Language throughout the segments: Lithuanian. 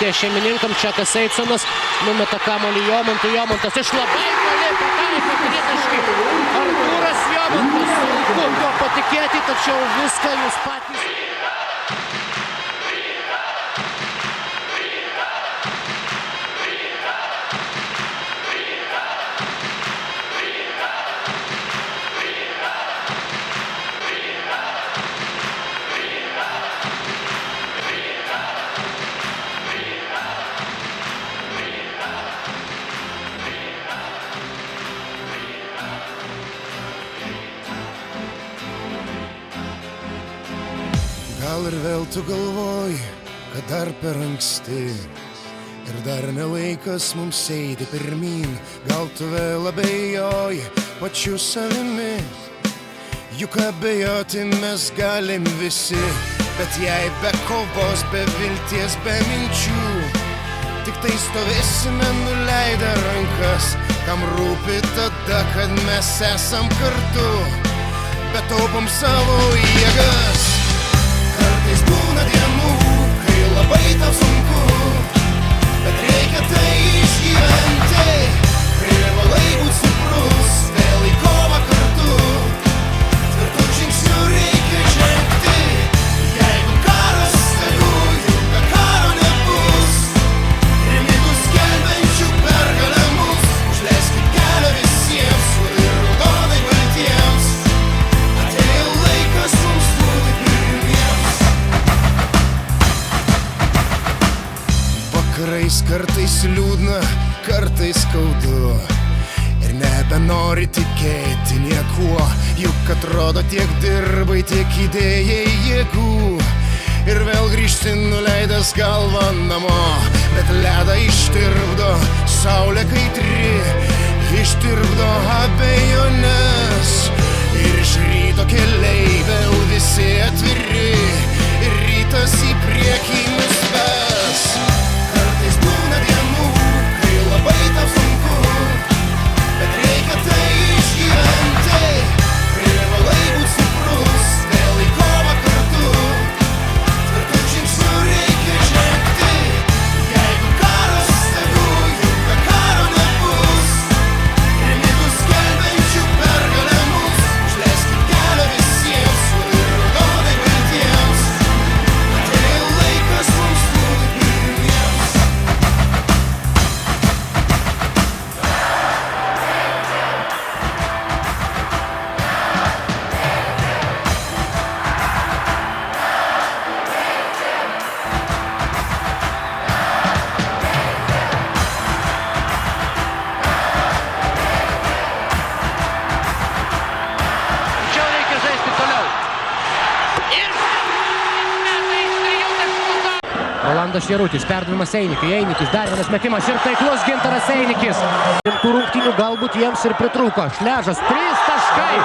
aikštėje šeimininkam. Čekas Eitsonas numeta kamuolį Jomantui. Jomantas iš labai toli pataiko tritaškį. Artūras Jomantas. Sunku tuo patikėti, tačiau viską jūs patys. Gal ir vėl tu galvoji, kad dar per anksti ir dar nelaikas mums eiti pirmyn. Gal tu vėl abejoji pačiu savimi, juk abejoti mes galim visi. Bet jei be kovos, be vilties, be minčių, tik tai stovėsime nuleidę rankas. Kam rūpi tada, kad mes esam kartu, bet taupom savo jėgas. Kartais būna dienų, kai labai tau sunku, bet reikia tai išgyventi. Privalai būt stiprus, vėl į kovą kartu, tvirtų žingsnių reikia žengti. Jeigu karas tegu, juk be karo nebus, trimitų skelbiančių pergalę mus. Užleiskit kelią visiems ir raudonai baltiems. Atėjo laikas mums būti pirmiems. Vakarais kartais liūdna, kartais skaudu ir nebenori tikėti niekuo. Juk atrodo tiek dirbai, tiek įdėjai jėgų ir vėl grįžti nuleidęs galvą namo. Bet ledą ištirpdo saulė kaitri, ištirpdo abejonės ir iš ryto keliai vėl visi atviri ir rytas į priekį mus ves. Kartais būna dienų, kai labai tau sunku, bet reikia tai išgyventi. Privalai būt stiprus, vėl į kovą kartu, tvirtų žingsnių reikia žengti. Jeigu karas tegu, juk be karo nebus, trimitų skelbiančių pergalę mus. Užleiskit kelią visiems ir raudonai baltiems. Atėjo laikas mums būti pirmiems. Čia reikia žaisti toliau. Ir Rolandas Šerutis, perdavimas Einikiui. Einikis, dar vienas metimas ir taiklus Gintaras Einikis. Rimtų rungtynių galbūt jiems ir pritrūko. Šležas, 3 taškai.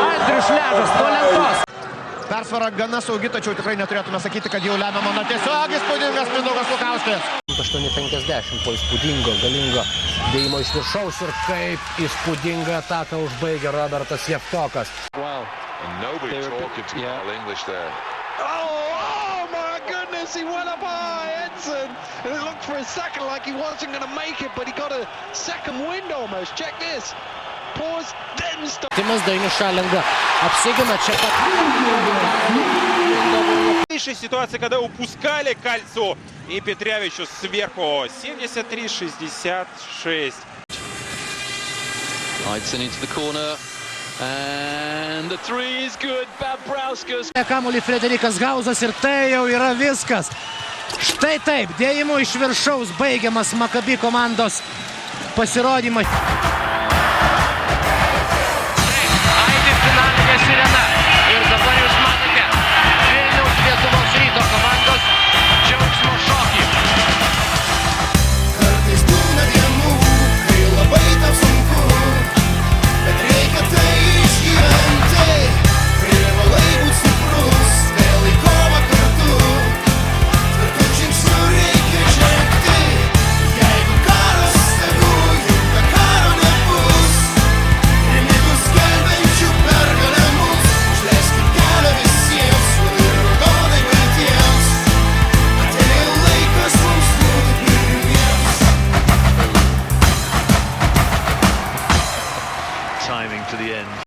Andrius Šležas nuo lentos. Persvara gana saugi, tačiau tikrai neturėtume sakyti, kad jau lemiama. Na tiesiog įspūdingas Mindaugas Lukauskas. 8:50 po įspūdingo, galingo dėjimo iš viršaus ir kaip įspūdingą ataką užbaigė Robertas Jevtokas. And nobody talking to Carl English there. Oh my goodness, he went up high, Edson. And it looked for a second like he wasn't going to make it, but he got a second wind almost. Check this. Pause, then stop. Timas Dainius Šalenga apsigina čia pat. Ситуация, когда упускали кольцо, и Петрявичу сверху 73-66. Eidson into the corner, and the three is good. Babrauskas. Kamuolį Frederikas Gauzas ir tai jau yra viskas. Štai taip, dėjimu iš viršaus baigiamas Maccabi komandos pasirodymas. Aidi finalinė sirena. Ir dabar jūs matote Vilniaus Lietuvos Ryto komandos džiaugsmo šokį. Kartais būna dienų, kai labai tau sunku, bet reikia tai išgyventi. Privalai būt stiprus, vėl į kovą kartu, tvirtų žingsnių reikia žengti. Jeigu karas tegu, juk be karo nebus. timing to the end.